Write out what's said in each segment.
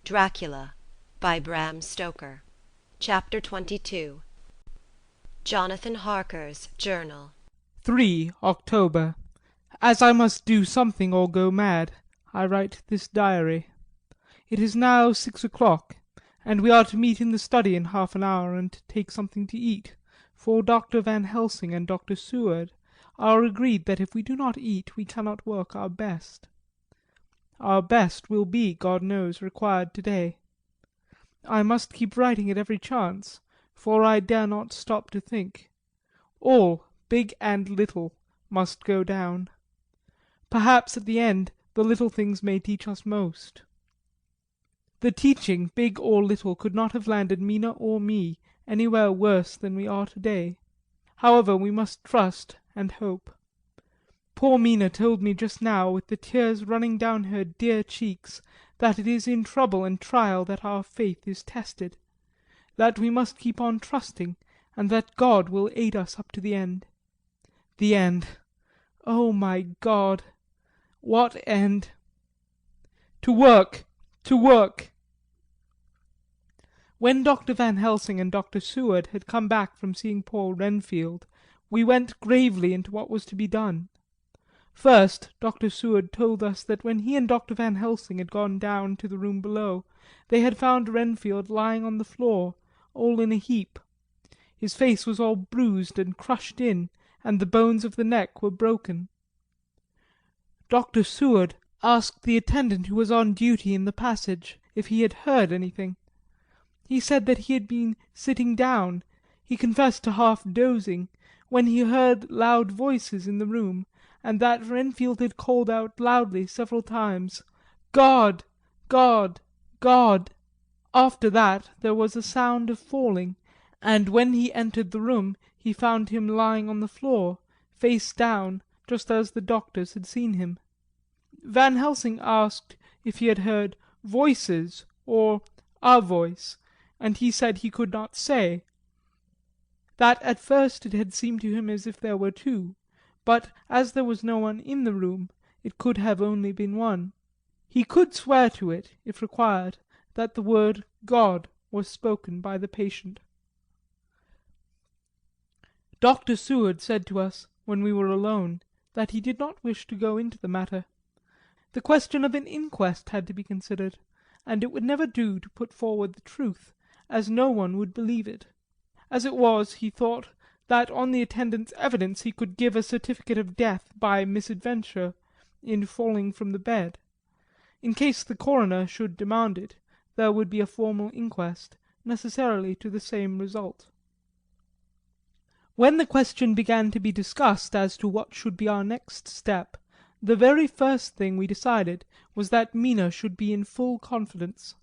Dracula by Bram Stoker. Chapter 22. Jonathan Harker's Journal. 3 October. As I must do something or go mad, I write this diary. It is now 6 o'clock, and we are to meet in the study in half an hour and take something to eat, for Dr. Van Helsing and Dr. Seward are agreed that if we do not eat we cannot work our best. Our best will be, God knows, required today. I must keep writing at every chance, for I dare not stop to think. All, big and little, must go down. Perhaps at the end the little things may teach us most. The teaching, big or little, could not have landed Mina or me anywhere worse than we are today. However, we must trust and hope. Poor Mina told me just now, with the tears running down her dear cheeks, that it is in trouble and trial that our faith is tested, that we must keep on trusting, and that God will aid us up to the end. The end! Oh, my God! What end? To work! To work! When Dr. Van Helsing and Dr. Seward had come back from seeing poor Renfield, we went gravely into what was to be done. First, Dr. Seward told us that when he and Dr. Van Helsing had gone down to the room below, they had found Renfield lying on the floor, all in a heap. His face was all bruised and crushed in, and the bones of the neck were broken. Dr. Seward asked the attendant who was on duty in the passage if he had heard anything. He said that he had been sitting down, he confessed to half dozing, when he heard loud voices in the room, and that Renfield had called out loudly several times, "God! God! God!" After that there was a sound of falling, and when he entered the room he found him lying on the floor, face down, just as the doctors had seen him. Van Helsing asked if he had heard voices or a voice, and he said he could not say; that at first it had seemed to him as if there were two, but as there was no one in the room it could have only been one. He could swear to it, if required, that the word God was spoken by the patient. Dr. Seward said to us, when we were alone, that he did not wish to go into the matter. The question of an inquest had to be considered, and it would never do to put forward the truth, as no one would believe it. As it was, he thought that on the attendant's evidence he could give a certificate of death by misadventure in falling from the bed. In case the coroner should demand it, there would be a formal inquest, necessarily to the same result. When the question began to be discussed as to what should be our next step, the very first thing we decided was that Mina should be in full confidence,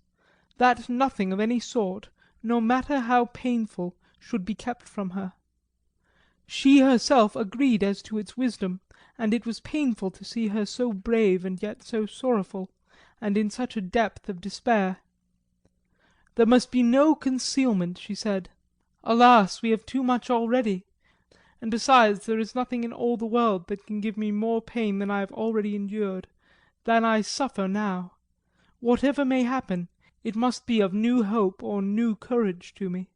that nothing of any sort, no matter how painful, should be kept from her. She herself agreed as to its wisdom, and it was painful to see her so brave and yet so sorrowful, and in such a depth of despair. There must be no concealment, she said. Alas, we have too much already, and besides there is nothing in all the world that can give me more pain than I have already endured, than I suffer now. Whatever may happen, it must be of new hope or new courage to me.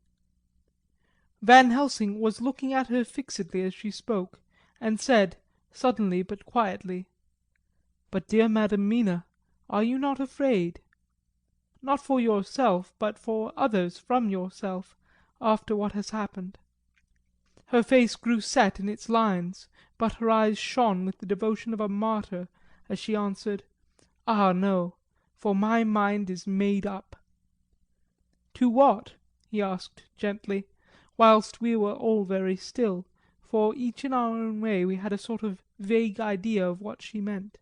Van Helsing was looking at her fixedly as she spoke, and said, suddenly but quietly, "But, dear Madam Mina, are you not afraid? Not for yourself, but for others from yourself, after what has happened?" Her face grew set in its lines, but her eyes shone with the devotion of a martyr as she answered, "Ah, no, for my mind is made up." "To what?" he asked gently, whilst we were all very still, for each in our own way we had a sort of vague idea of what she meant.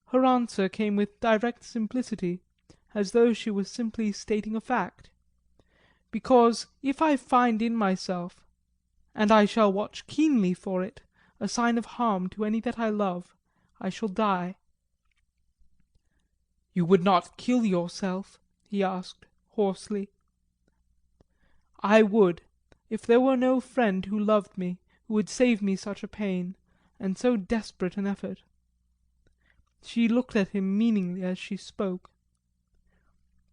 Her answer came with direct simplicity, as though she was simply stating a fact. "Because if I find in myself, and I shall watch keenly for it, a sign of harm to any that I love, I shall die." "You would not kill yourself?" he asked, hoarsely. "I would, if there were no friend who loved me, who would save me such a pain, and so desperate an effort." She looked at him meaningly as she spoke.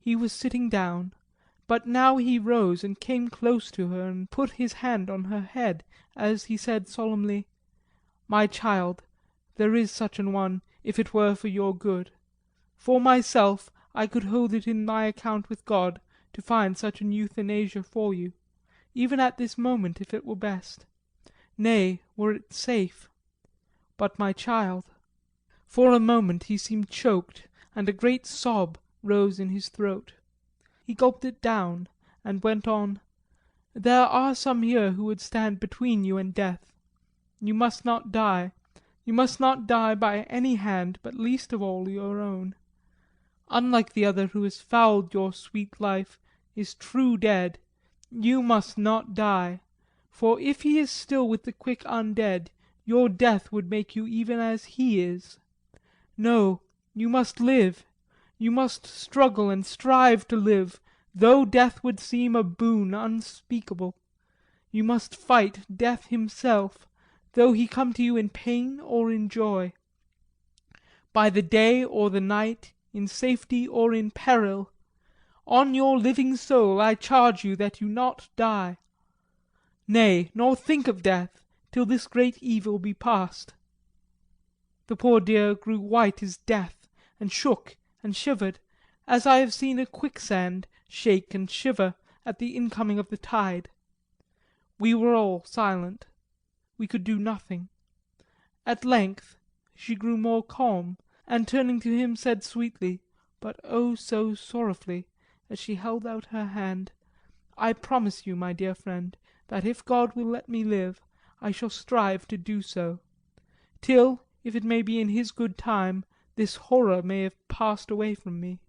He was sitting down, but now he rose and came close to her and put his hand on her head as he said solemnly, "My child, there is such an one, if it were for your good. For myself, I could hold it in my account with God to find such an euthanasia for you, even at this moment if it were best. Nay, were it safe. But my child." For a moment he seemed choked, and a great sob rose in his throat. He gulped it down, and went on, "There are some here who would stand between you and death. You must not die. You must not die by any hand, but least of all your own. Unlike the other who has fouled your sweet life, is true dead, you must not die, for if he is still with the quick undead, your death would make you even as he is. No, you must live, you must struggle and strive to live, though death would seem a boon unspeakable. You must fight death himself, though he come to you in pain or in joy. By the day or the night, in safety or in peril, on your living soul I charge you that you not die. Nay, nor think of death, till this great evil be past." The poor dear grew white as death, and shook and shivered, as I have seen a quicksand shake and shiver at the incoming of the tide. We were all silent. We could do nothing. At length she grew more calm, and turning to him said sweetly, but oh so sorrowfully, as she held out her hand, "I promise you, my dear friend, that if God will let me live, I shall strive to do so, till, if it may be in His good time, this horror may have passed away from me."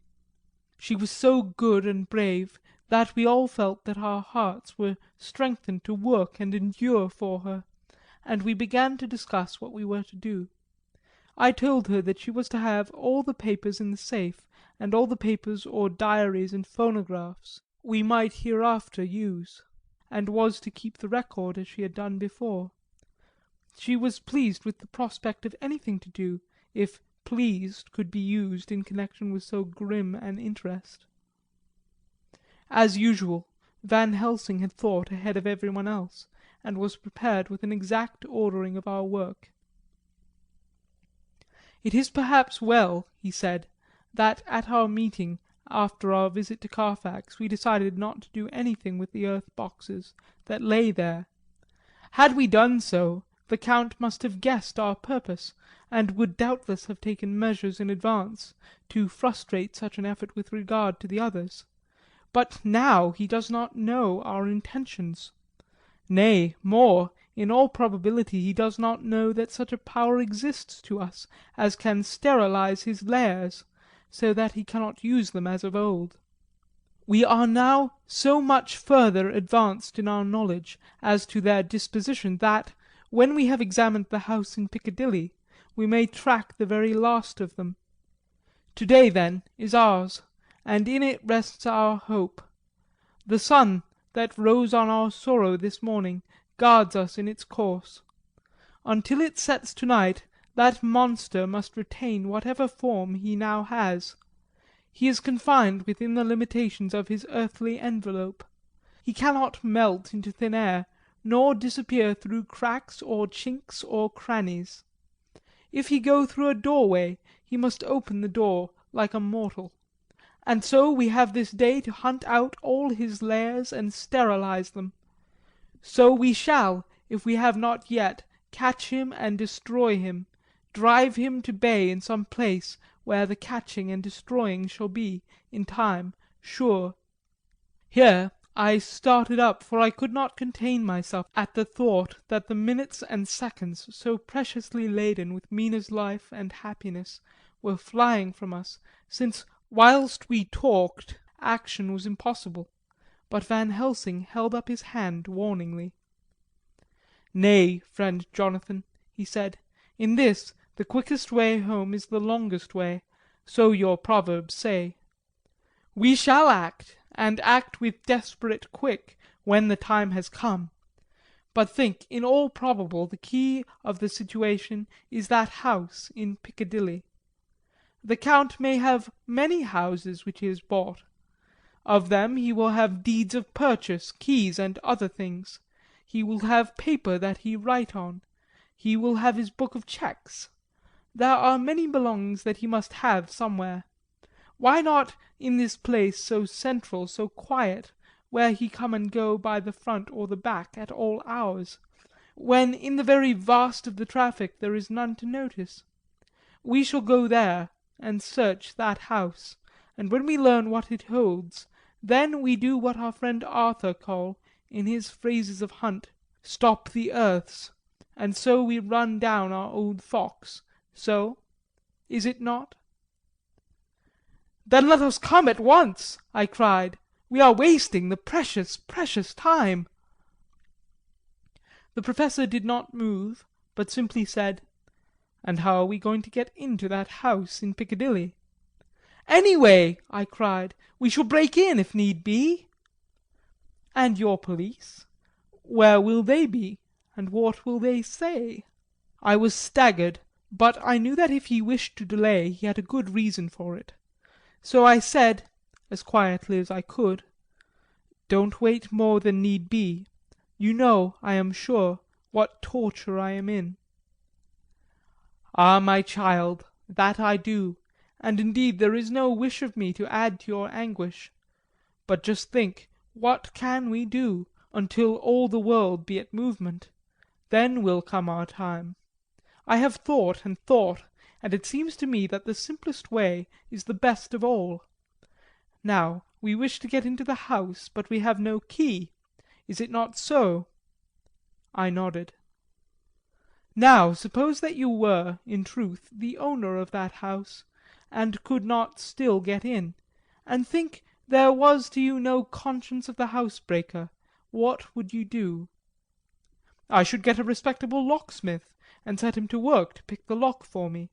She was so good and brave that we all felt that our hearts were strengthened to work and endure for her, and we began to discuss what we were to do. I told her that she was to have all the papers in the safe, and all the papers or diaries and phonographs we might hereafter use, and was to keep the record as she had done before. She was pleased with the prospect of anything to do, if pleased could be used in connection with so grim an interest. As usual, Van Helsing had thought ahead of everyone else, and was prepared with an exact ordering of our work. "It is perhaps well," he said, "that at our meeting after our visit to Carfax we decided not to do anything with the earth boxes that lay there. Had we done so, the Count must have guessed our purpose, and would doubtless have taken measures in advance to frustrate such an effort with regard to the others. But now he does not know our intentions. Nay, more, in all probability he does not know that such a power exists to us as can sterilize his lairs, so that he cannot use them as of old. We are now so much further advanced in our knowledge as to their disposition that, when we have examined the house in Piccadilly, we may track the very last of them. To-day, then, is ours, and in it rests our hope. The sun that rose on our sorrow this morning guards us in its course. Until it sets to-night, that monster must retain whatever form he now has. He is confined within the limitations of his earthly envelope. He cannot melt into thin air, nor disappear through cracks or chinks or crannies. If he go through a doorway, he must open the door like a mortal. And so we have this day to hunt out all his lairs and sterilize them. So we shall, if we have not yet, catch him and destroy him, drive him to bay in some place where the catching and destroying shall be, in time, sure." Here I started up, for I could not contain myself at the thought that the minutes and seconds so preciously laden with Mina's life and happiness were flying from us, since whilst we talked action was impossible, but Van Helsing held up his hand warningly. "Nay, friend Jonathan," he said, "in this the quickest way home is the longest way, so your proverbs say. We shall act, and act with desperate quick, when the time has come. But think, in all probable the key of the situation is that house in Piccadilly. The Count may have many houses which he has bought. Of them he will have deeds of purchase, keys, and other things. He will have paper that he write on. He will have his book of cheques. There are many belongings that he must have somewhere. Why not in this place so central, so quiet, where he come and go by the front or the back at all hours, when in the very vast of the traffic there is none to notice? We shall go there, and search that house, and when we learn what it holds, then we do what our friend Arthur call, in his phrases of hunt, stop the earths, and so we run down our old fox. So, is it not? Then let us come at once, I cried. We are wasting the precious, precious time. The Professor did not move, but simply said, And how are we going to get into that house in Piccadilly? Anyway, I cried, we shall break in if need be. And your police? Where will they be, and what will they say? I was staggered, but I knew that if he wished to delay he had a good reason for it. So I said, as quietly as I could, Don't wait more than need be. You know, I am sure, what torture I am in. Ah, my child, that I do, and indeed there is no wish of me to add to your anguish. But just think, what can we do, until all the world be at movement? Then will come our time. I have thought and thought, and it seems to me that the simplest way is the best of all. Now, we wish to get into the house, but we have no key. Is it not so? I nodded. Now, suppose that you were, in truth, the owner of that house, and could not still get in, and think there was to you no conscience of the housebreaker, what would you do? I should get a respectable locksmith, and set him to work to pick the lock for me.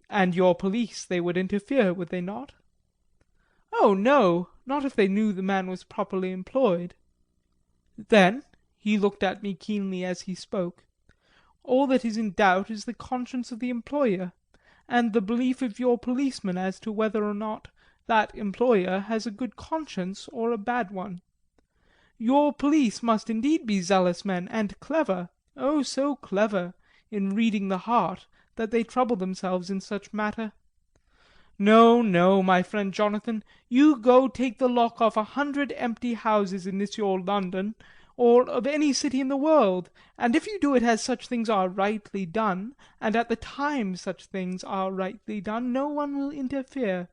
And your police, they would interfere, would they not? Oh, no, not if they knew the man was properly employed. Then, he looked at me keenly as he spoke, all that is in doubt is the conscience of the employer, and the belief of your policeman as to whether or not that employer has a good conscience or a bad one. Your police must indeed be zealous men, and clever, oh so clever, in reading the heart, that they trouble themselves in such matter. No, no, my friend Jonathan, you go take the lock off 100 empty houses in this your London, or of any city in the world, and if you do it as such things are rightly done, and at the time such things are rightly done, no one will interfere.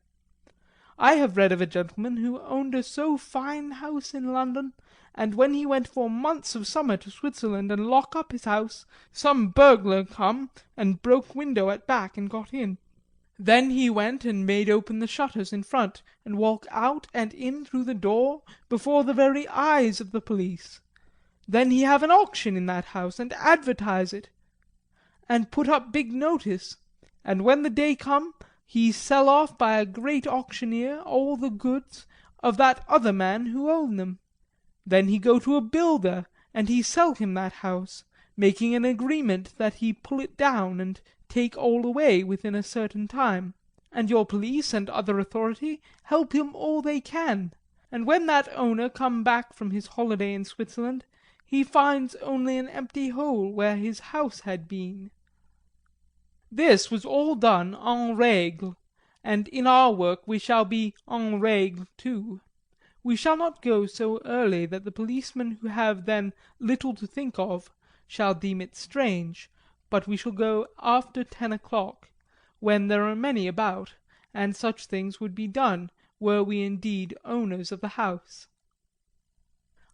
I have read of a gentleman who owned a so fine house in London, and when he went for months of summer to Switzerland and lock up his house, some burglar come and broke window at back and got in. Then he went and made open the shutters in front, and walk out and in through the door before the very eyes of the police. Then he have an auction in that house, and advertise it, and put up big notice, and when the day come, he sell off by a great auctioneer all the goods of that other man who owned them. Then he go to a builder, and he sell him that house, making an agreement that he pull it down and take all away within a certain time, and your police and other authority help him all they can, and when that owner come back from his holiday in Switzerland, he finds only an empty hole where his house had been. This was all done en règle, and in our work we shall be en règle too. We shall not go so early that the policemen who have then little to think of shall deem it strange, but we shall go after 10 o'clock, when there are many about, and such things would be done were we indeed owners of the house.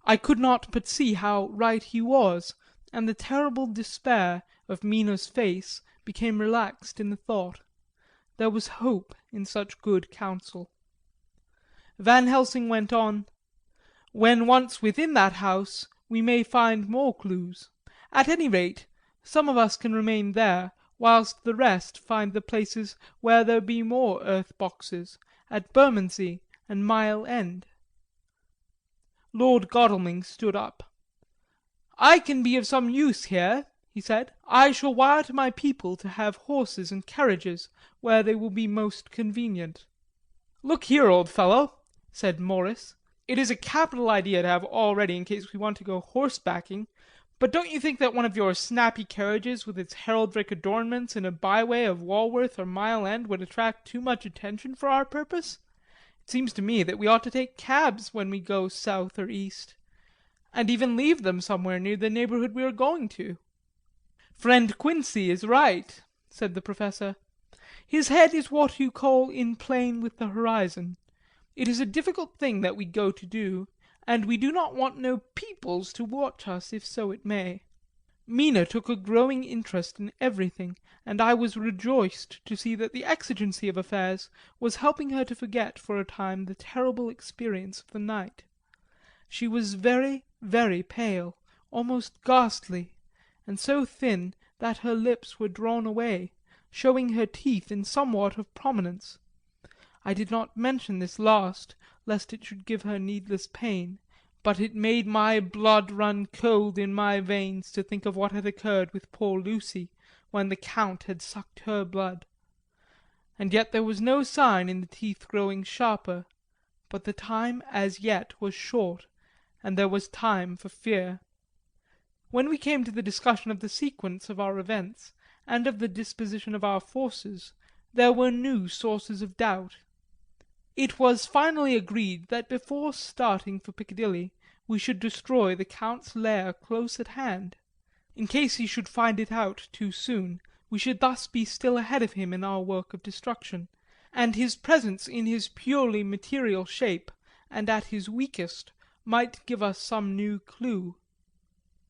I could not but see how right he was, and the terrible despair of Mina's face became relaxed in the thought. There was hope in such good counsel. Van Helsing went on, When once within that house we may find more clues. At any rate, some of us can remain there, whilst the rest find the places where there be more earth-boxes, at Bermondsey and Mile End. Lord Godalming stood up. I can be of some use here, he said. I shall wire to my people to have horses and carriages where they will be most convenient. Look here, old fellow, said Morris. "It is a capital idea to have all ready in case we want to go horsebacking, but don't you think that one of your snappy carriages with its heraldic adornments in a byway of Walworth or Mile End would attract too much attention for our purpose? It seems to me that we ought to take cabs when we go south or east, and even leave them somewhere near the neighbourhood we are going to." "Friend Quincey is right," said the Professor. "His head is what you call in plane with the horizon. It is a difficult thing that we go to do, and we do not want no peoples to watch us if so it may." Mina took a growing interest in everything, and I was rejoiced to see that the exigency of affairs was helping her to forget for a time the terrible experience of the night. She was very, very pale, almost ghastly, and so thin that her lips were drawn away, showing her teeth in somewhat of prominence. I did not mention this last, lest it should give her needless pain, but it made my blood run cold in my veins to think of what had occurred with poor Lucy when the Count had sucked her blood. And yet there was no sign in the teeth growing sharper, but the time as yet was short, and there was time for fear. When we came to the discussion of the sequence of our events, and of the disposition of our forces, there were new sources of doubt. It was finally agreed that before starting for Piccadilly we should destroy the Count's lair close at hand. In case he should find it out too soon, we should thus be still ahead of him in our work of destruction, and his presence in his purely material shape, and at his weakest, might give us some new clue.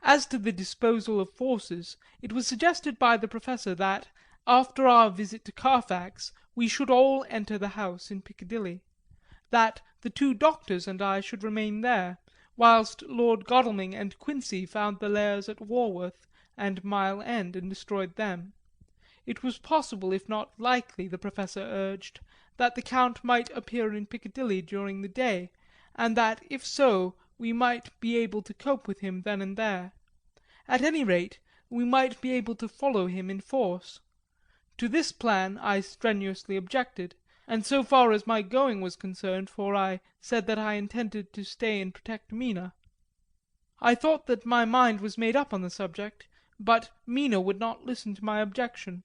As to the disposal of forces, it was suggested by the Professor that, after our visit to Carfax, we should all enter the house in Piccadilly; that the two doctors and I should remain there, whilst Lord Godalming and Quincey found the lairs at Walworth and Mile End and destroyed them. It was possible, if not likely, the Professor urged, that the Count might appear in Piccadilly during the day, and that if so we might be able to cope with him then and there. At any rate, we might be able to follow him in force. To this plan I strenuously objected, and so far as my going was concerned, for I said that I intended to stay and protect Mina. I thought that my mind was made up on the subject, but Mina would not listen to my objection.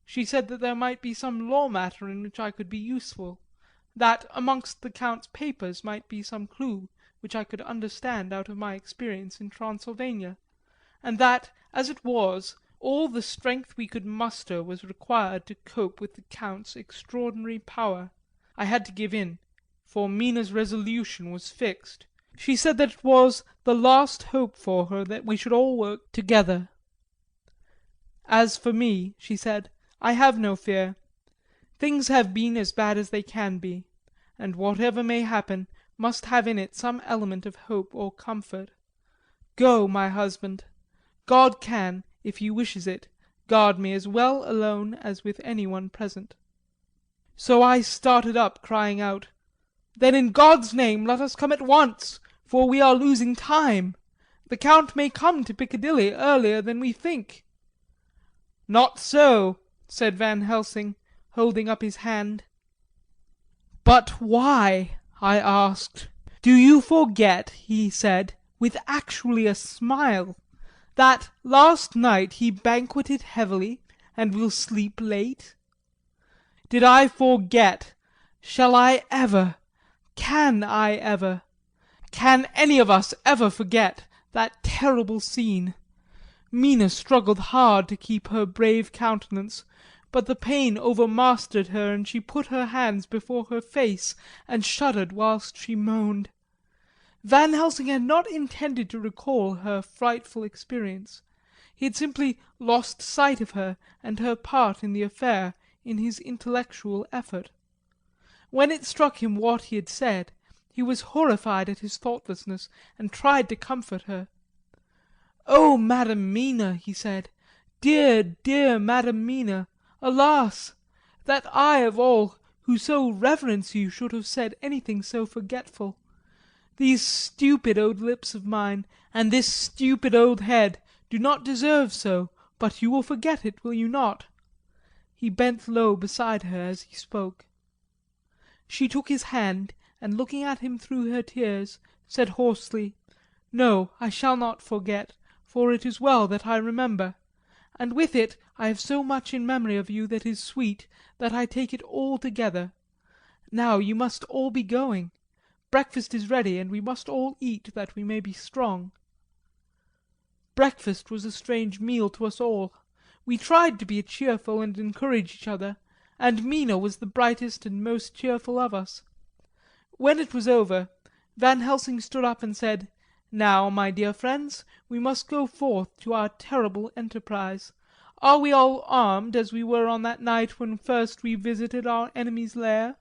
She said that there might be some law matter in which I could be useful, that amongst the Count's papers might be some clue which I could understand out of my experience in Transylvania, and that, as it was, all the strength we could muster was required to cope with the Count's extraordinary power. I had to give in, for Mina's resolution was fixed. She said that it was the last hope for her that we should all work together. "As for me," she said, "I have no fear. Things have been as bad as they can be, and whatever may happen must have in it some element of hope or comfort. Go, my husband. God can, if he wishes it, guard me as well alone as with any one present." So I started up, crying out, "Then in God's name let us come at once, for we are losing time. The Count may come to Piccadilly earlier than we think." "Not so," said Van Helsing, holding up his hand. "But why?" I asked. "Do you forget," he said, with actually a smile, "that last night he banqueted heavily and will sleep late?" Did I forget? Shall I ever? Can I ever? Can any of us ever forget that terrible scene? Mina struggled hard to keep her brave countenance, but the pain overmastered her and she put her hands before her face and shuddered whilst she moaned. Van Helsing had not intended to recall her frightful experience. He had simply lost sight of her and her part in the affair in his intellectual effort. When it struck him what he had said, he was horrified at his thoughtlessness and tried to comfort her. "Oh, Madam Mina," he said, "dear, dear Madam Mina, alas! That I of all who so reverence you should have said anything so forgetful. These stupid old lips of mine, and this stupid old head, do not deserve so, but you will forget it, will you not?" He bent low beside her as he spoke. She took his hand and looking at him through her tears, said hoarsely, "No, I shall not forget, for it is well that I remember. And with it I have so much in memory of you that is sweet, that I take it all together. Now you must all be going. Breakfast is ready, and we must all eat that we may be strong." Breakfast was a strange meal to us all. We tried to be cheerful and encourage each other, and Mina was the brightest and most cheerful of us. When it was over, Van Helsing stood up and said, "Now, my dear friends, we must go forth to our terrible enterprise. Are we all armed as we were on that night when first we visited our enemy's lair?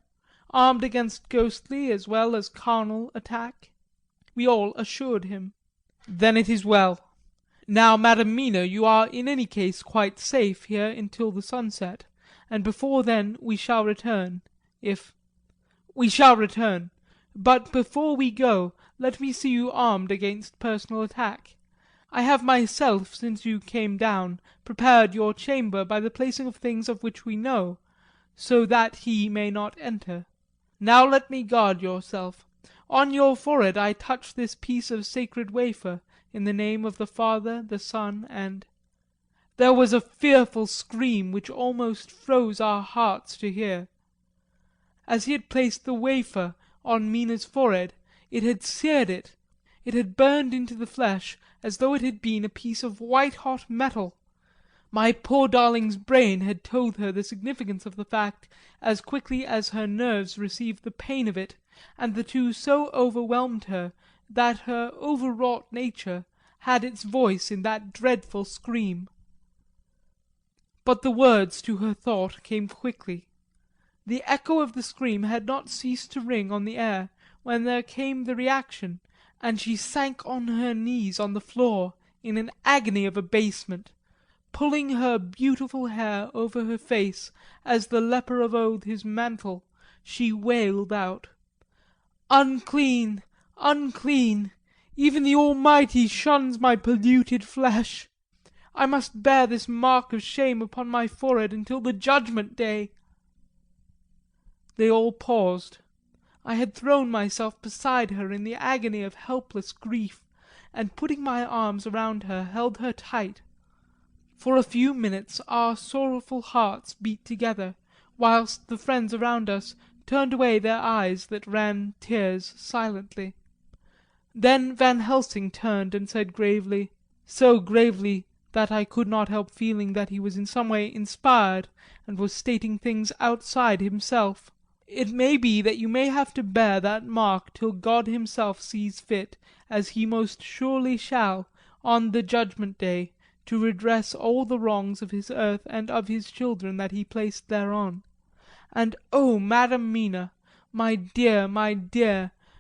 Armed against ghostly as well as carnal attack?" We all assured him. "Then it is well. Now, Madam Mina, you are in any case quite safe here until the sunset, and before then we shall return, if... We shall return. But before we go, let me see you armed against personal attack. I have myself, since you came down, prepared your chamber by the placing of things of which we know, so that he may not enter. Now let me guard yourself. On your forehead I touch this piece of sacred wafer, in the name of the Father, the Son, and..." There was a fearful scream which almost froze our hearts to hear. As he had placed the wafer on Mina's forehead, it had seared it, it had burned into the flesh as though it had been a piece of white-hot metal. My poor darling's brain had told her the significance of the fact as quickly as her nerves received the pain of it, and the two so overwhelmed her that her overwrought nature had its voice in that dreadful scream. But the words to her thought came quickly. The echo of the scream had not ceased to ring on the air when there came the reaction, and she sank on her knees on the floor in an agony of abasement, pulling her beautiful hair over her face as the leper of old his mantle, she wailed out, "Unclean, unclean! Even the Almighty shuns my polluted flesh. I must bear this mark of shame upon my forehead until the judgment day." They all paused. I had thrown myself beside her in the agony of helpless grief, and putting my arms around her held her tight. For a few minutes our sorrowful hearts beat together, whilst the friends around us turned away their eyes that ran tears silently. Then Van Helsing turned and said gravely, so gravely that I could not help feeling that he was in some way inspired and was stating things outside himself, "It may be that you may have to bear that mark till God himself sees fit, as he most surely shall, on the judgment day, to redress all the wrongs of his earth and of his children that he placed thereon. And oh, Madam Mina, my dear,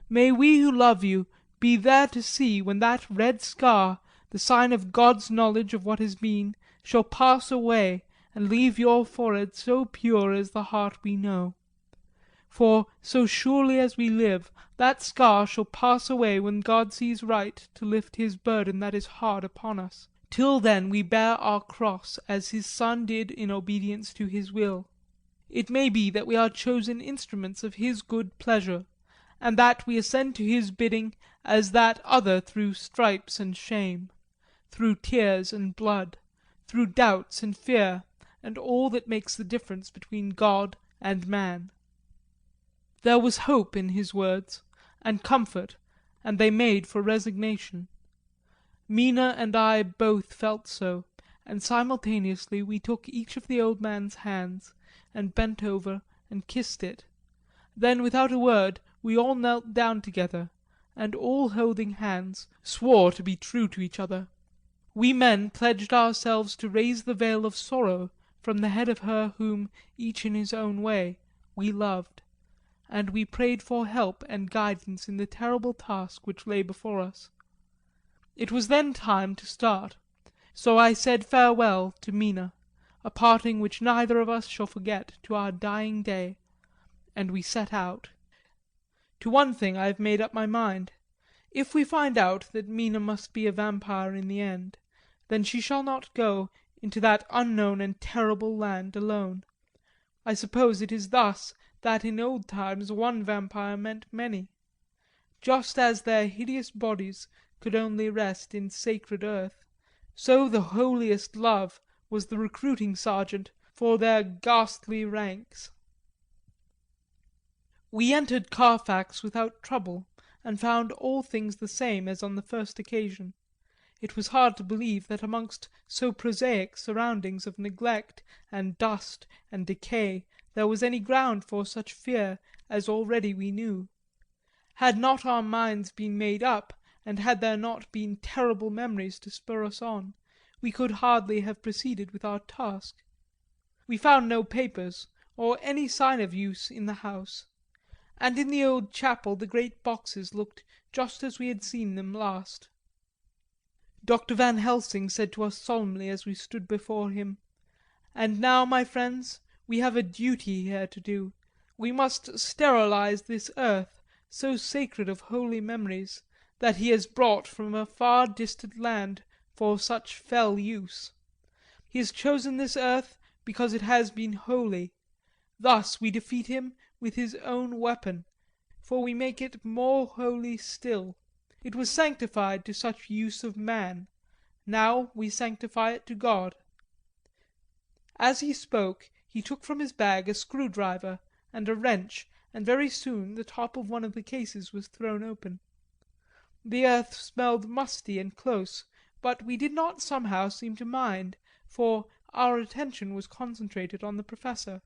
may we who love you be there to see when that red scar, the sign of God's knowledge of what has been, shall pass away and leave your forehead so pure as the heart we know. For, so surely as we live, that scar shall pass away when God sees right to lift his burden that is hard upon us. Till then we bear our cross as his Son did in obedience to his will. It may be that we are chosen instruments of his good pleasure, and that we ascend to his bidding as that other through stripes and shame, through tears and blood, through doubts and fear, and all that makes the difference between God and man. There was hope in his words, and comfort, and they made for resignation. Mina and I both felt so, and simultaneously we took each of the old man's hands, and bent over and kissed it. Then without a word we all knelt down together, and all holding hands, swore to be true to each other. We men pledged ourselves to raise the veil of sorrow from the head of her whom, each in his own way, we loved, and we prayed for help and guidance in the terrible task which lay before us. It was then time to start, so I said farewell to Mina, a parting which neither of us shall forget to our dying day, and we set out. To one thing I have made up my mind. If we find out that Mina must be a vampire in the end, then she shall not go into that unknown and terrible land alone. I suppose it is thus that in old times one vampire meant many. Just as their hideous bodies could only rest in sacred earth, so the holiest love was the recruiting sergeant for their ghastly ranks. We entered Carfax without trouble, and found all things the same as on the first occasion. It was hard to believe that amongst so prosaic surroundings of neglect and dust and decay there was any ground for such fear as already we knew. Had not our minds been made up, and had there not been terrible memories to spur us on, we could hardly have proceeded with our task. We found no papers, or any sign of use in the house, and in the old chapel the great boxes looked just as we had seen them last. Dr. Van Helsing said to us solemnly as we stood before him, "And now, my friends, we have a duty here to do. We must sterilize this earth, so sacred of holy memories, that he has brought from a far distant land for such fell use. He has chosen this earth because it has been holy. Thus we defeat him with his own weapon, for we make it more holy still. It was sanctified to such use of man. Now we sanctify it to God." As he spoke he took from his bag a screwdriver and a wrench, and very soon the top of one of the cases was thrown open. The earth smelled musty and close, but we did not somehow seem to mind, for our attention was concentrated on the Professor.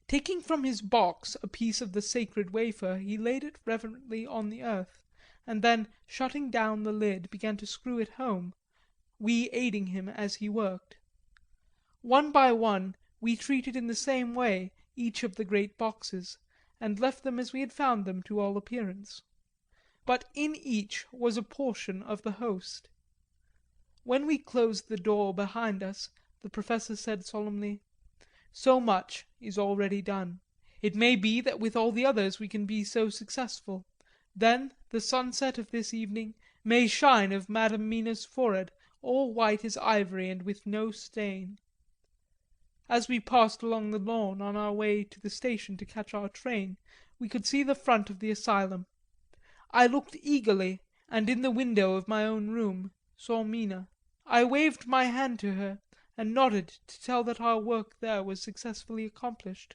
Taking from his box a piece of the sacred wafer he laid it reverently on the earth, and then shutting down the lid began to screw it home, we aiding him as he worked. One by one we treated in the same way each of the great boxes, and left them as we had found them to all appearance. But in each was a portion of the host. When we closed the door behind us, the Professor said solemnly, "So much is already done. It may be that with all the others we can be so successful. Then the sunset of this evening may shine of Madam Mina's forehead all white as ivory and with no stain." As we passed along the lawn on our way to the station to catch our train, we could see the front of the asylum. I looked eagerly, and in the window of my own room saw Mina. I waved my hand to her and nodded to tell that our work there was successfully accomplished.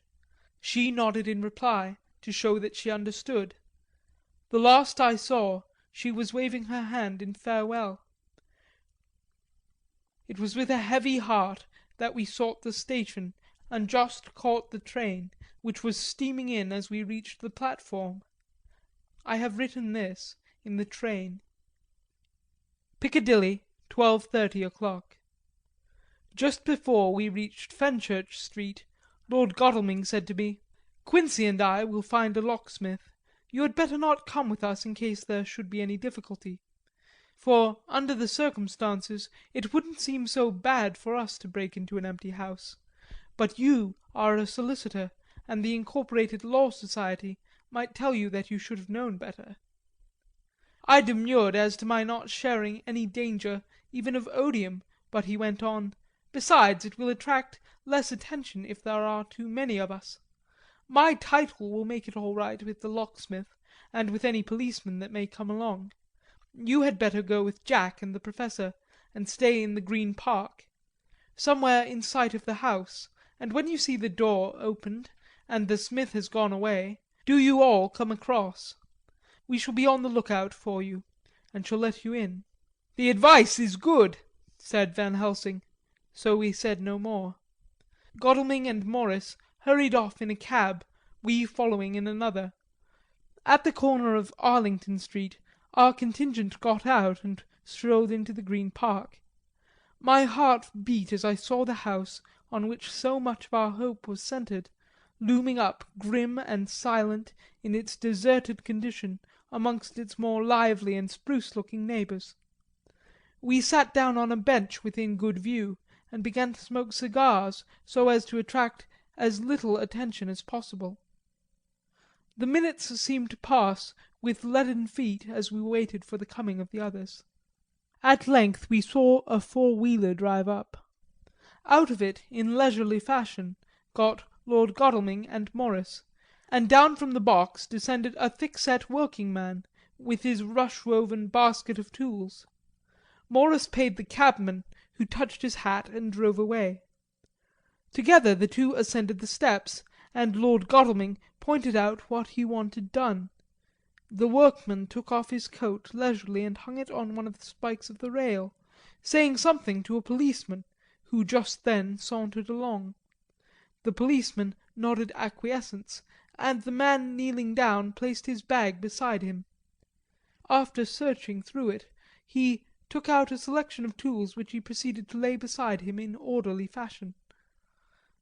She nodded in reply, to show that she understood. The last I saw, she was waving her hand in farewell. It was with a heavy heart that we sought the station and just caught the train, which was steaming in as we reached the platform. I have written this in the train. Piccadilly, 12:30 o'clock. Just before we reached Fenchurch Street, Lord Godalming said to me, "Quincey and I will find a locksmith. You had better not come with us in case there should be any difficulty. For, under the circumstances, it wouldn't seem so bad for us to break into an empty house. But you are a solicitor, and the Incorporated Law Society might tell you that you should have known better." I demurred as to my not sharing any danger even of odium, but he went on, "Besides, it will attract less attention if there are too many of us. My title will make it all right with the locksmith, and with any policeman that may come along. You had better go with Jack and the Professor, and stay in the Green Park, somewhere in sight of the house, and when you see the door opened, and the smith has gone away, do you all come across. We shall be on the look out for you, and shall let you in." "The advice is good," said Van Helsing, so we said no more. Godalming and Morris hurried off in a cab, we following in another. At the corner of Arlington Street our contingent got out and strolled into the Green Park. My heart beat as I saw the house on which so much of our hope was centred, looming up grim and silent in its deserted condition amongst its more lively and spruce-looking neighbours. We sat down on a bench within good view, and began to smoke cigars so as to attract as little attention as possible. The minutes seemed to pass with leaden feet as we waited for the coming of the others. At length we saw a four-wheeler drive up. Out of it, in leisurely fashion, got Lord Godalming, and Morris, and down from the box descended a thick-set working-man with his rush-woven basket of tools. Morris paid the cabman, who touched his hat and drove away. Together the two ascended the steps, and Lord Godalming pointed out what he wanted done. The workman took off his coat leisurely and hung it on one of the spikes of the rail, saying something to a policeman, who just then sauntered along. The policeman nodded acquiescence, and the man kneeling down placed his bag beside him. After searching through it, he took out a selection of tools which he proceeded to lay beside him in orderly fashion.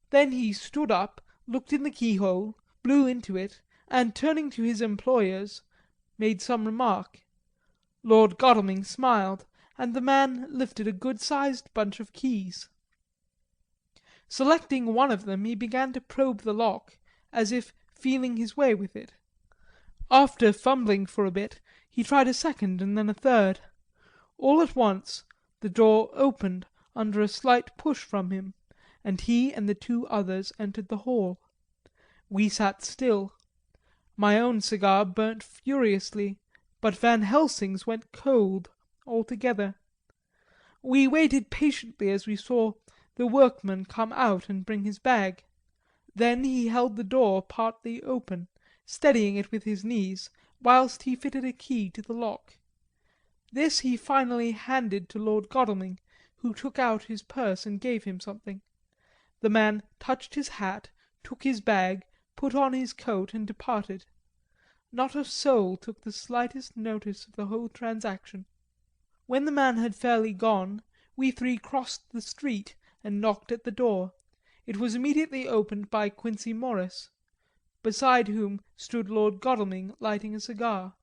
Then he stood up, looked in the keyhole, blew into it, and turning to his employers, made some remark. Lord Godalming smiled, and the man lifted a good-sized bunch of keys. Selecting one of them, he began to probe the lock, as if feeling his way with it. After fumbling for a bit, he tried a second and then a third. All at once the door opened under a slight push from him, and he and the two others entered the hall. We sat still. My own cigar burnt furiously, but Van Helsing's went cold altogether. We waited patiently as we saw the workman come out and bring his bag. Then he held the door partly open, steadying it with his knees, whilst he fitted a key to the lock. This he finally handed to Lord Godalming, who took out his purse and gave him something. The man touched his hat, took his bag, put on his coat, and departed. Not a soul took the slightest notice of the whole transaction. When the man had fairly gone, we three crossed the street and knocked at the door. It was immediately opened by Quincey Morris, beside whom stood Lord Godalming lighting a cigar.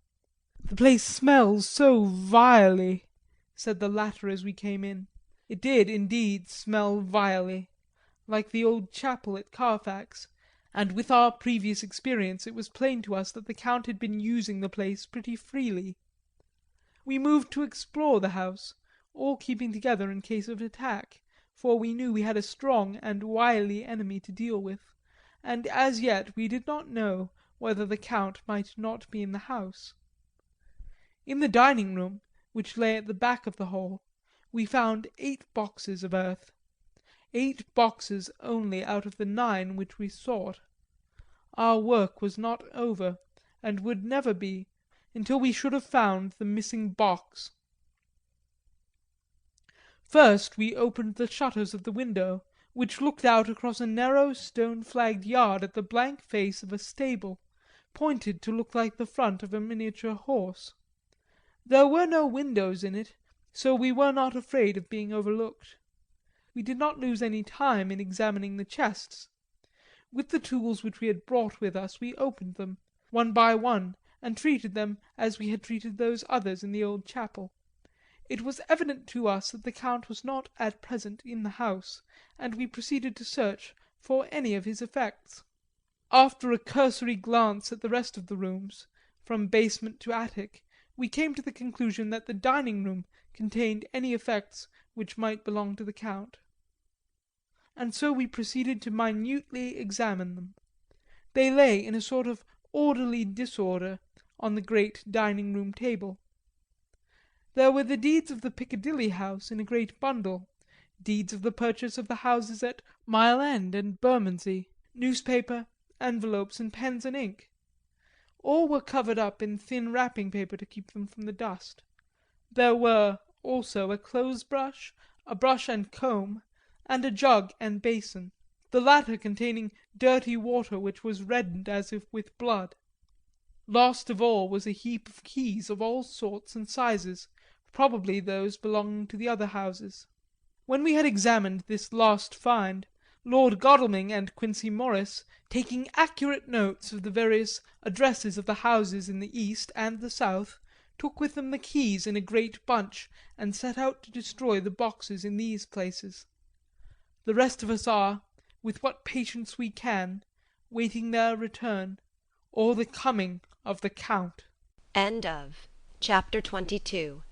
"The place smells so vilely," said the latter as we came in. It did, indeed, smell vilely, like the old chapel at Carfax, and with our previous experience it was plain to us that the Count had been using the place pretty freely. We moved to explore the house, all keeping together in case of attack, for we knew we had a strong and wily enemy to deal with, and as yet we did not know whether the Count might not be in the house. In the dining room, which lay at the back of the hall, we found 8 boxes of earth. 8 boxes only out of the 9 which we sought. Our work was not over, and would never be, until we should have found the missing box. First we opened the shutters of the window, which looked out across a narrow stone-flagged yard at the blank face of a stable, pointed to look like the front of a miniature horse. There were no windows in it, so we were not afraid of being overlooked. We did not lose any time in examining the chests. With the tools which we had brought with us we opened them, one by one, and treated them as we had treated those others in the old chapel. It was evident to us that the Count was not at present in the house, and we proceeded to search for any of his effects. After a cursory glance at the rest of the rooms, from basement to attic, we came to the conclusion that the dining room contained any effects which might belong to the Count. And so we proceeded to minutely examine them. They lay in a sort of orderly disorder on the great dining room table. There were the deeds of the Piccadilly house in a great bundle, deeds of the purchase of the houses at Mile End and Bermondsey, newspaper, envelopes and pens and ink. All were covered up in thin wrapping paper to keep them from the dust. There were also a clothes brush, a brush and comb, and a jug and basin, the latter containing dirty water which was reddened as if with blood. Lost of all was a heap of keys of all sorts and sizes, probably those belonging to the other houses. When we had examined this last find, Lord Godalming and Quincey Morris, taking accurate notes of the various addresses of the houses in the east and the south, took with them the keys in a great bunch and set out to destroy the boxes in these places. The rest of us are, with what patience we can, waiting their return, or the coming of the Count. End of Chapter 22.